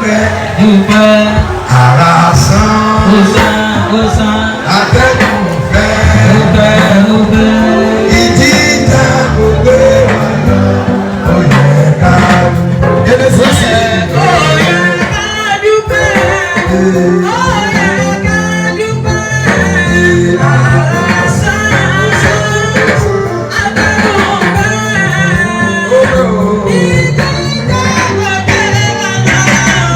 dúpẹ́. Ara sán. Ó sán, ó sán. Atẹ́gùn fẹ́. Dúpẹ́, dúpẹ́. Ìjì jà gbogbo wa lọ. Ó yẹ ká Genesisi. Ó yẹ ká dúpẹ́. Ó yẹ ká dúpẹ́. Ara sán, sán. Atẹ́gùn fẹ́. Ìjì jà gbogbo wa lọ.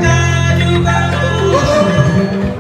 Ó yẹ ká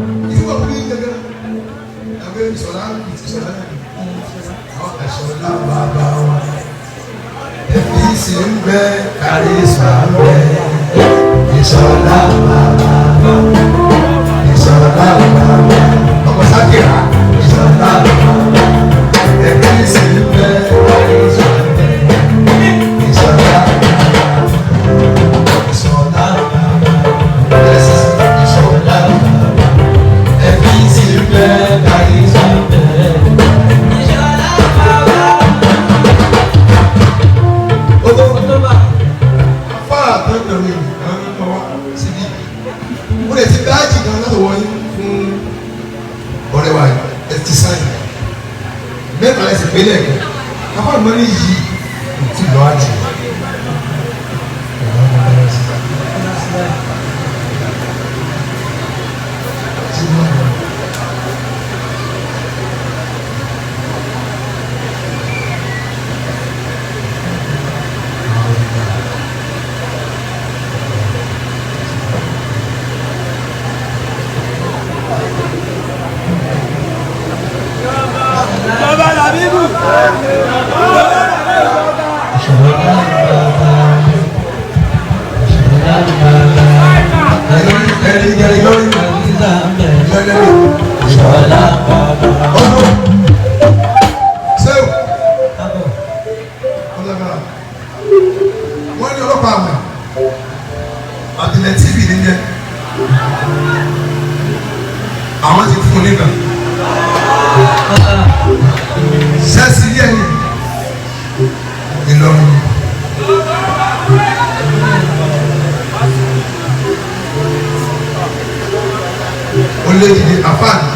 Baba Labeeb. Wọ́n ní ọlọ́pàá àwọn àtìlẹ̀ tv ní jẹ́ àwọn ti fún nígbà sẹ́sì yẹ́ ni Ìlọrin ó lé dìde àfáàní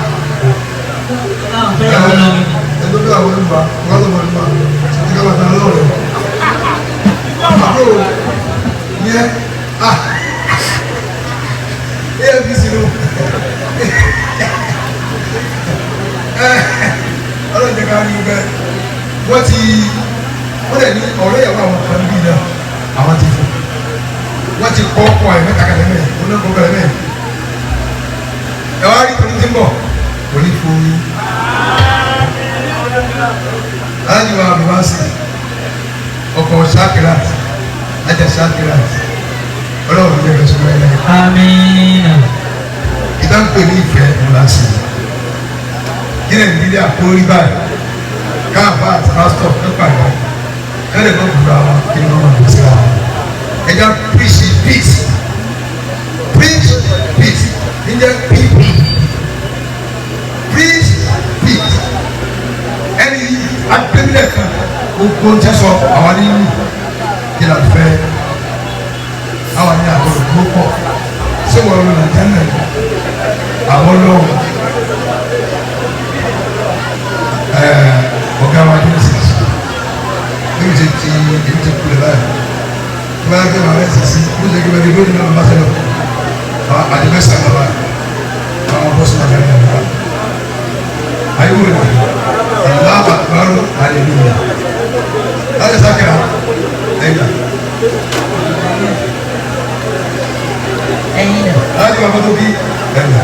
ẹ̀dọ́dọ́ àwọn olùgbà wọ́n lọ́wọ́ olùgbà ti ká bàtà lọ́rẹ̀ àbúrò yẹ AFC ló ọlọ́jẹ̀ ká ní bẹ́ẹ̀ wọ́n lè ní ọ̀rẹ́ ìyàwó àwọn kan bí náà àwọn ti fún wọ́n ti kọ́ ọkọ̀ ẹ̀ mẹ́ta kẹlẹ́ mẹ́rin wọ́n náà kọ́ kẹlẹ́ mẹ́rin ẹ̀ wá rí torí tí ń bọ̀ kò ní fún yín aláàjì wa àbúrò sí ọkọ̀ Shakirat ajá Shakirat ọlọ́run ní ẹ̀rọ sọ́kọ́ ẹ̀rọ Amina. ìdáǹpẹ̀ ní ìfẹ́ ńlá sí i ní Nàìjíríà kó rí báyìí káàbà àti pásítọ̀ nípa ìgbà kẹ́lẹ̀ náà gbúra wọn kí ni wọ́n máa ń sá ẹja preach peace ní jẹ́ people preach peace ẹni agbẹ́bílẹ̀ kan gbogbo ti sọ àwọn nínú ìlà fẹ́ àwọn ní àtọ̀rọ̀ tó pọ̀ ṣé wọ́n lọ Nàìjíríà àwọn lọ́wọ́ ọ̀gá wa Genesisi níbi tí èmi ti kulẹ̀ báyìí tí wọ́n á gbé màá ẹ̀sìn sí ní ìṣègbè bẹ́ẹ̀ lónìí náà bá sẹ́lẹ̀ àdìmẹ́sà bàbá àwọn bọ́sùn náà lẹ́yìn náà ayé wò lè ìlà àbárò hallelujah láti sákìrà ẹ̀yà láti wà fọ́tò bí ẹ̀yà.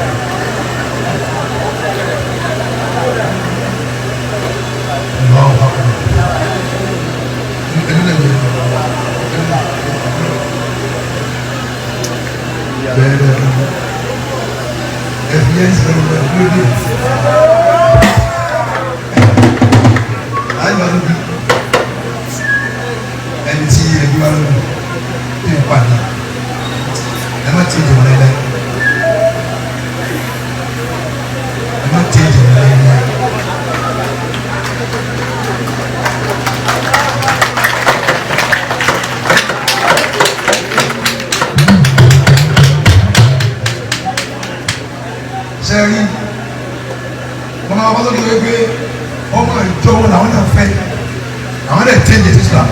sẹ́rí wọn máa wọ́n tó lè gbé ọmọ ìjọ wọn làwọn náà fẹ́ àwọn náà tẹ́jẹ̀ sí Islam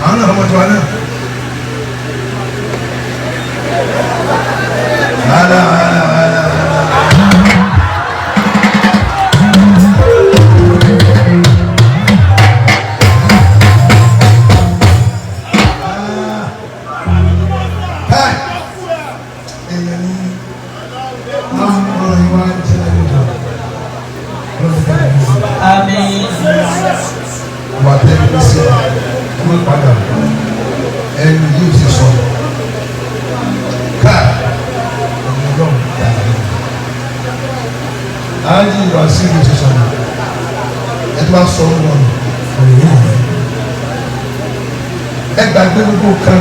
àwọn náà ọmọ ìjọba náà. Amin. Wà á tẹ́lẹ̀ sí ọmọ padà ẹni yóò ti sọ káà ọmọ ọlọ́run dáa ájí ìwà sí ìlú ti sọ ẹ tó bá sọ ọ́ wọn ẹ gbàgbé gbogbo kan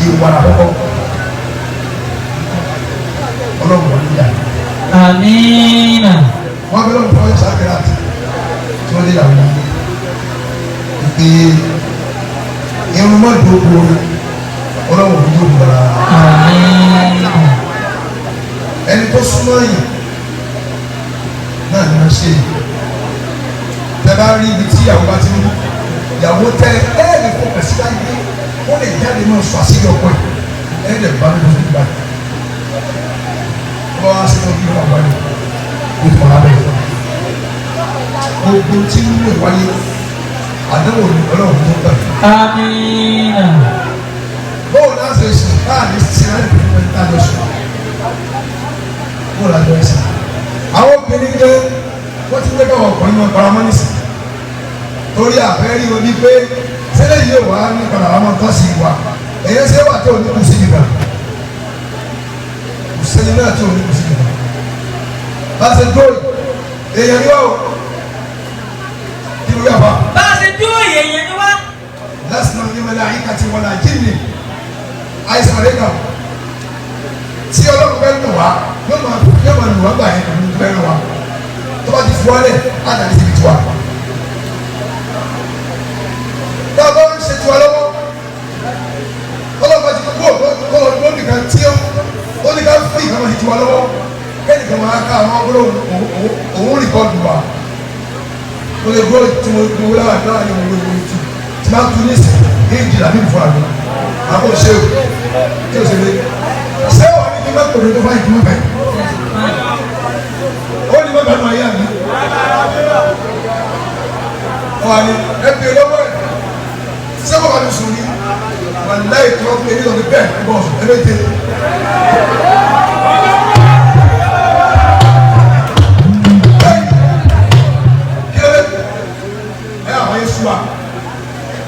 ìwà àkọ́kọ́ ọlọ́run wọn níyà. Amin. Wọ́n bẹ lọ́wọ́ fọwọ́ ìsàkẹ́rẹ́ àti tí wọ́n lé yàrá wọn ìpè irun mọ́ ìdókòwò ọlọ́wọ́ òbí yóò gbọ́ra. Ẹni tó súnmọ́ yìí náà ni wọ́n ṣe tẹ bá rí ibi tí ìyàwó bá ti ń ìyàwó tẹ ẹ́ẹ̀dì fún pẹ̀sídà yìí wọ́n lè jáde náà sọ àṣírí ọkọ ẹ̀ ẹ́ẹ̀dẹ̀ bá mi lóṣù gbà wọ́n á sí ọdún yóò wà wáyé gbogbo abẹ́ gbogbo tí ń lè wáyé àdéhùn ní ọlọ́run tó gbà. Amina. bóòlù náà ṣe sùn káàdì sí náà lè fi ká lọ sùn bóòlù àjọ ẹsẹ̀. àwọn obìnrin gbé wọ́n ti gbé káwọn ọkùnrin wọn para mọ́ nísìn torí àfẹ́rí oní pé sẹ́lẹ̀ yìí wà ní padà wà máa tọ́ sí wa èyí ṣe wà tó ní kù sí nìkan kù sẹ́ni náà tó ní kù sí nìkan bá a ṣe dóòlù èèyàn ni wá o kí ló yà bá. Bá a ṣe dúró èèyàn ni wá. lásìkò ní wọlé àyíká wọlé àjíǹde àìsàn rẹ kàn tí ọlọ́run fẹ́ lù wá yóò máa lù wá gbà yẹn kò ní fẹ́ lù wá tó bá ti fún wálẹ̀ á dàbí síbi tiwa. tá a bá ń ṣe tiwa lọ́wọ́ ọlọ́run bá ti kó o nìkan tí ó ní ká fi ìkànnì ṣe tiwa lọ́wọ́ kẹ́ni kan máa ká àwọn ọgbọ́n òun rìkọ́dù wa o lè gbọ́ tí mo gbọ́ lára náà ni mo gbọ́ ìwé tí máa tún ní ìsìn ní ìjìnlá ní ìfọ̀ àgbà àbò ṣe o kí o ṣe lé ṣé wà ní kí n bá tòrò tó bá ìdúró bẹ́ẹ̀ ó ní bá bàánù ayé àná wà ní ẹbí olówó ẹ ṣé wọ́n bá mi sùn ní wà láì tó wọ́n pè é nítorí bẹ́ẹ̀ bọ́ọ̀sù ẹbí tẹ.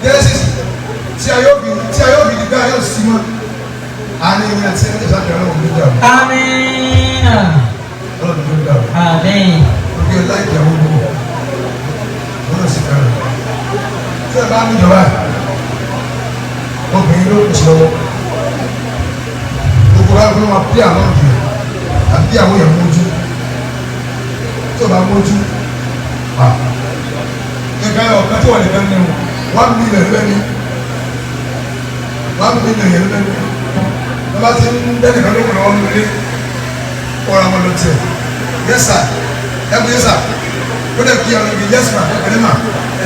Genesisi tí a yóò bí di bí a yóò sí mọ́ àní ìwé àti ẹni ìsàkè ọlọ́run ló dà o. Amina. Ọlọ́run ló dà o. Amen. Òkè láìpẹ́ àwọn ọmọ wọn lọ sí fẹ́ràn. Tí ẹ bá ní ìjọba obìnrin ló kù sí lọ́wọ́. Gbogbo wa ló máa bí àwọn ọ̀dùn àbí àwọn èèyàn mójú. Tí o bá mójú, nǹkan ọ̀kan tí wọ́n lè fẹ́ nínú. 1 million lẹ́ni 1 million yẹn lẹ́ni lọ́ba ti ń dẹ́nu kan lókun lọ́wọ́ lórí ọ̀rọ̀ àwọn ọlọ́tẹ̀ yẹ́sà ẹ̀kú yẹ́sà ó dẹ̀ kí ọ̀rọ̀ yìí yẹ́sà ẹ̀kẹ́lẹ́ mà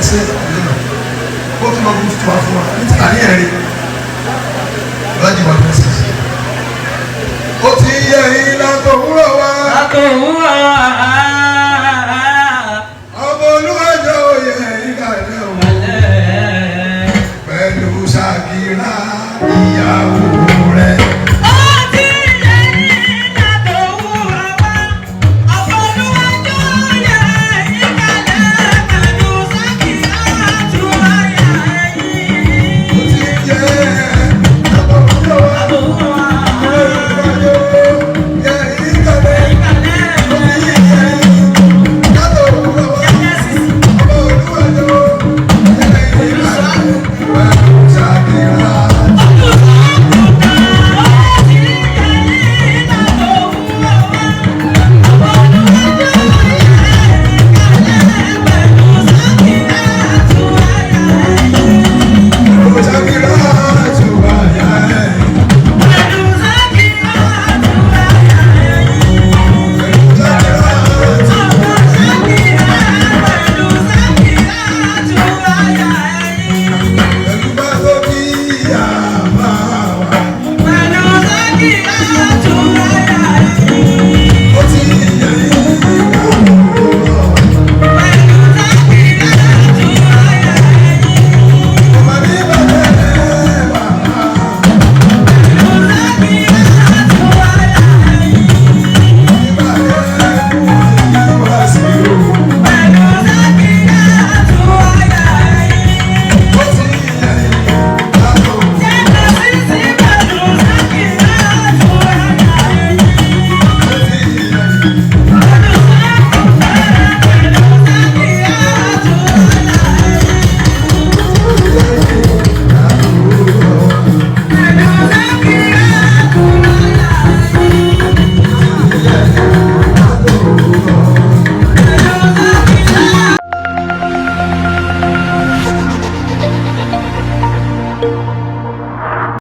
ẹ̀sẹ̀ ẹ̀kẹ́lẹ́ mà ó tún lọ bú tuntun wá fún wa ní ti àní ẹ̀rí lọ́jọ́ ìwà pẹ́sì ó ti yẹ ẹ̀yin látọ̀ wúrọ̀ wá. Látọ̀ wúrọ̀ wá. ọmọ olúwàjọ òye ẹ̀yin kàlẹ́ o. Pẹ̀lú Ṣàkírà ìyàwó.